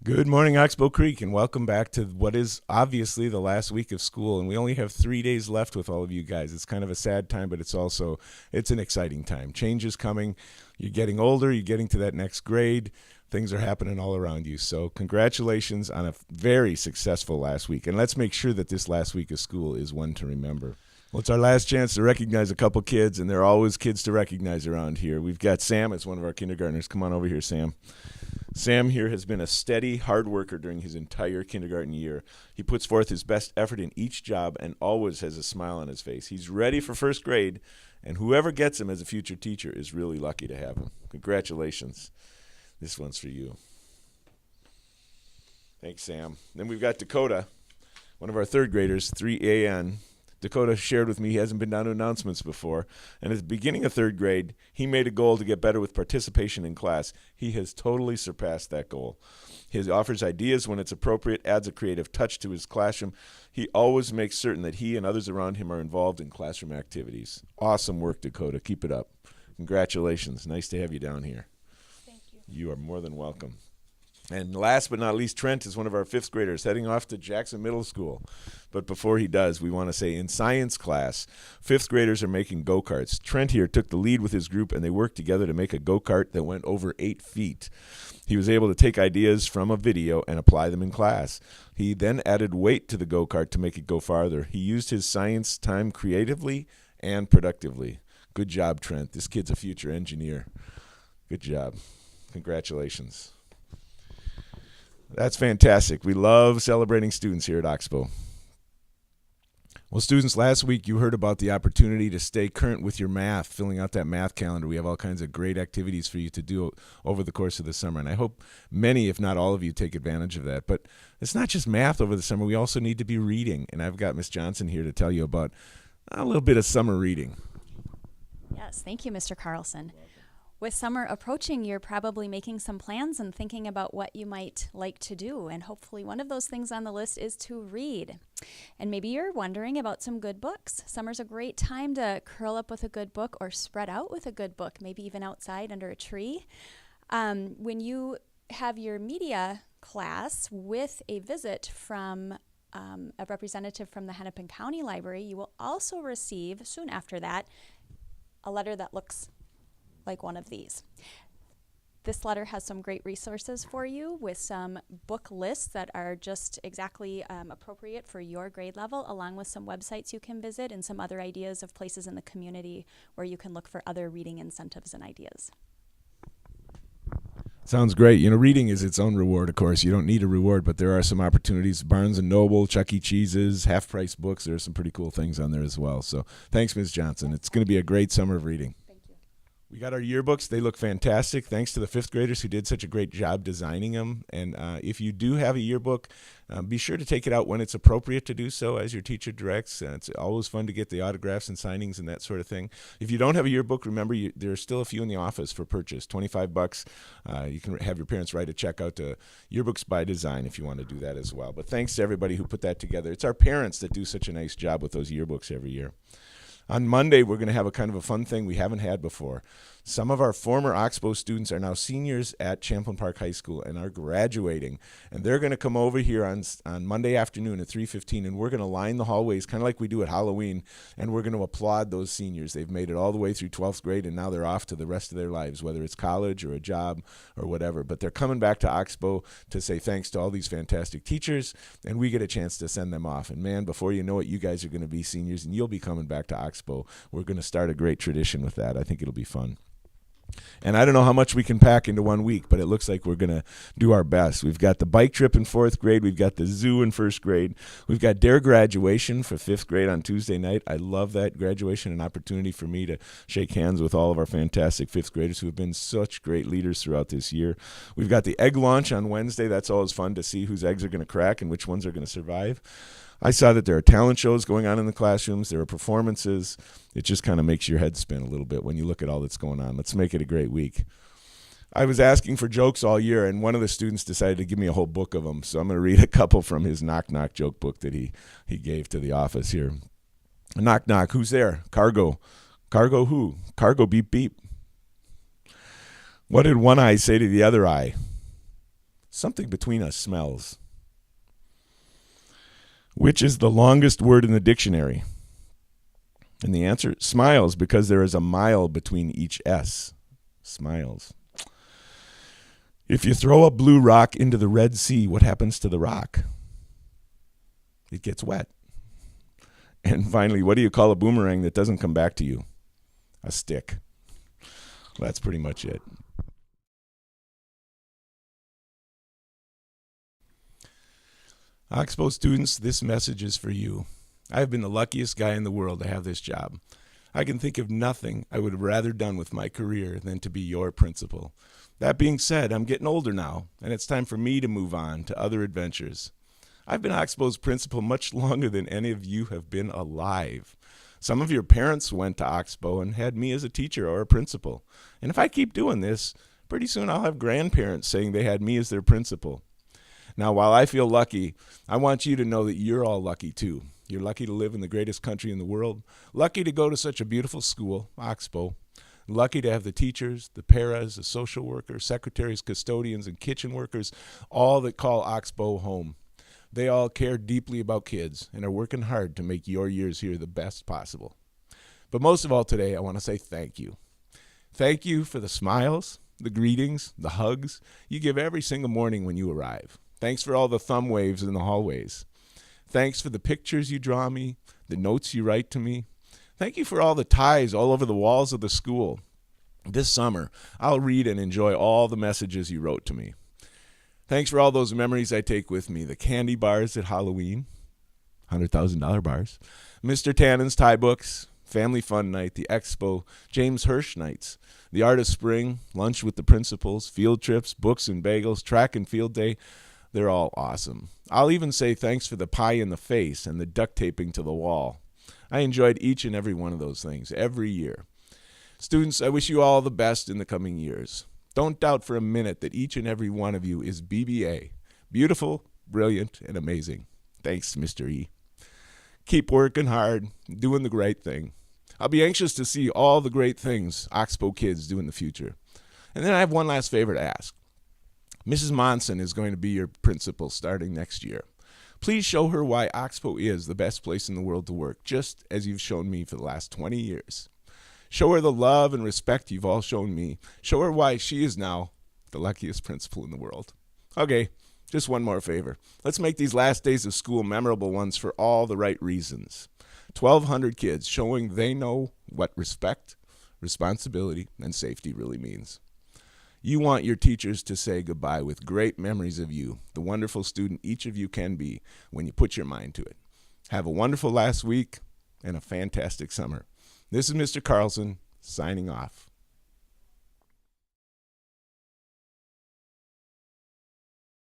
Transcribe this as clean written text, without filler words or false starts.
Good morning, Oxbow Creek, and welcome back to what is obviously the last week of school, and we only have 3 days left with all of you guys. It's kind of a sad time, but it's an exciting time. Change is coming. You're getting older. You're getting to that next grade. Things are happening all around you. So congratulations on a very successful last week, and let's make sure that this last week of school is one to remember. Well, it's our last chance to recognize a couple kids, and there are always kids to recognize around here. We've got Sam as one of our kindergartners. Come on over here, Sam. Sam here has been a steady, hard worker during his entire kindergarten year. He puts forth his best effort in each job and always has a smile on his face. He's ready for first grade, and whoever gets him as a future teacher is really lucky to have him. Congratulations. This one's for you. Thanks, Sam. Then we've got Dakota, one of our third graders, 3AN. Dakota shared with me he hasn't been down to announcements before, and at the beginning of third grade, he made a goal to get better with participation in class. He has totally surpassed that goal. He offers ideas when it's appropriate, adds a creative touch to his classroom. He always makes certain that he and others around him are involved in classroom activities. Awesome work, Dakota. Keep it up. Congratulations. Nice to have you down here. Thank you. You are more than welcome. And last but not least, Trent is one of our fifth graders heading off to Jackson Middle School. But before he does, we want to say in science class, fifth graders are making go-karts. Trent here took the lead with his group, and they worked together to make a go-kart that went over 8 feet. He was able to take ideas from a video and apply them in class. He then added weight to the go-kart to make it go farther. He used his science time creatively and productively. Good job, Trent. This kid's a future engineer. Good job. Congratulations. That's fantastic. We love celebrating students here at Oxbow. Well, students, last week you heard about the opportunity to stay current with your math, filling out that math calendar. We have all kinds of great activities for you to do over the course of the summer, and I hope many, if not all of you, take advantage of that. But it's not just math over the summer. We also need to be reading, and I've got Miss Johnson here to tell you about a little bit of summer reading. Yes, thank you, Mr. Carlson. With summer approaching, you're probably making some plans and thinking about what you might like to do. And hopefully one of those things on the list is to read. And maybe you're wondering about some good books. Summer's a great time to curl up with a good book or spread out with a good book, maybe even outside under a tree. When you have your media class with a visit from a representative from the Hennepin County Library, you will also receive, soon after that, a letter that looks like one of these. This letter has some great resources for you with some book lists that are just exactly appropriate for your grade level, along with some websites you can visit and some other ideas of places in the community where you can look for other reading incentives and ideas. Sounds great. You know, reading is its own reward, of course. You don't need a reward, but there are some opportunities. Barnes & Noble, Chuck E. Cheese's, half-price books. There are some pretty cool things on there as well. So thanks, Ms. Johnson. It's going to be a great summer of reading. We got our yearbooks. They look fantastic. Thanks to the fifth graders who did such a great job designing them. And if you do have a yearbook, be sure to take it out when it's appropriate to do so, as your teacher directs. It's always fun to get the autographs and signings and that sort of thing. If you don't have a yearbook, remember there are still a few in the office for purchase. $25. You can have your parents write a check out to Yearbooks by Design if you want to do that as well. But thanks to everybody who put that together. It's our parents that do such a nice job with those yearbooks every year. On Monday, we're going to have a kind of a fun thing we haven't had before. Some of our former Oxbow students are now seniors at Champlain Park High School and are graduating. And they're going to come over here on Monday afternoon at 3:15, and we're going to line the hallways, kind of like we do at Halloween, and we're going to applaud those seniors. They've made it all the way through 12th grade, and now they're off to the rest of their lives, whether it's college or a job or whatever. But they're coming back to Oxbow to say thanks to all these fantastic teachers, and we get a chance to send them off. And, man, before you know it, you guys are going to be seniors, and you'll be coming back to Oxbow. We're going to start a great tradition with that. I think it'll be fun. And I don't know how much we can pack into 1 week, but it looks like we're going to do our best. We've got the bike trip in 4th grade. We've got the zoo in 1st grade. We've got their graduation for 5th grade on Tuesday night. I love that graduation, an opportunity for me to shake hands with all of our fantastic 5th graders who have been such great leaders throughout this year. We've got the egg launch on Wednesday. That's always fun to see whose eggs are going to crack and which ones are going to survive. I saw that there are talent shows going on in the classrooms. There are performances. It just kind of makes your head spin a little bit when you look at all that's going on. Let's make it a great week. I was asking for jokes all year, and one of the students decided to give me a whole book of them. So I'm going to read a couple from his knock-knock joke book that he gave to the office here. Knock, knock. Who's there? Cargo. Cargo who? Cargo beep, beep. What did one eye say to the other eye? Something between us smells. Which is the longest word in the dictionary? And the answer, smiles, because there is a mile between each S. Smiles. If you throw a blue rock into the Red Sea, what happens to the rock? It gets wet. And finally, what do you call a boomerang that doesn't come back to you? A stick. Well, that's pretty much it. Oxbow students, this message is for you. I have been the luckiest guy in the world to have this job. I can think of nothing I would have rather done with my career than to be your principal. That being said, I'm getting older now, and it's time for me to move on to other adventures. I've been Oxbow's principal much longer than any of you have been alive. Some of your parents went to Oxbow and had me as a teacher or a principal. And if I keep doing this, pretty soon I'll have grandparents saying they had me as their principal. Now, while I feel lucky, I want you to know that you're all lucky too. You're lucky to live in the greatest country in the world, lucky to go to such a beautiful school, Oxbow, lucky to have the teachers, the paras, the social workers, secretaries, custodians, and kitchen workers, all that call Oxbow home. They all care deeply about kids and are working hard to make your years here the best possible. But most of all today, I want to say thank you. Thank you for the smiles, the greetings, the hugs you give every single morning when you arrive. Thanks for all the thumb waves in the hallways. Thanks for the pictures you draw me, the notes you write to me. Thank you for all the ties all over the walls of the school. This summer, I'll read and enjoy all the messages you wrote to me. Thanks for all those memories I take with me. The candy bars at Halloween, $100,000 bars, Mr. Tannen's tie books, family fun night, the expo, James Hirsch nights, the art of spring, lunch with the principals, field trips, books and bagels, track and field day. They're all awesome. I'll even say thanks for the pie in the face and the duct taping to the wall. I enjoyed each and every one of those things every year. Students, I wish you all the best in the coming years. Don't doubt for a minute that each and every one of you is BBA. Beautiful, brilliant, and amazing. Thanks, Mr. E. Keep working hard, doing the great thing. I'll be anxious to see all the great things Oxbow kids do in the future. And then I have one last favor to ask. Mrs. Monson is going to be your principal starting next year. Please show her why Oxbow is the best place in the world to work, just as you've shown me for the last 20 years. Show her the love and respect you've all shown me. Show her why she is now the luckiest principal in the world. Okay, just one more favor. Let's make these last days of school memorable ones for all the right reasons. 1,200 kids showing they know what respect, responsibility, and safety really means. You want your teachers to say goodbye with great memories of you, the wonderful student each of you can be when you put your mind to it. Have a wonderful last week and a fantastic summer. This is Mr. Carlson signing off.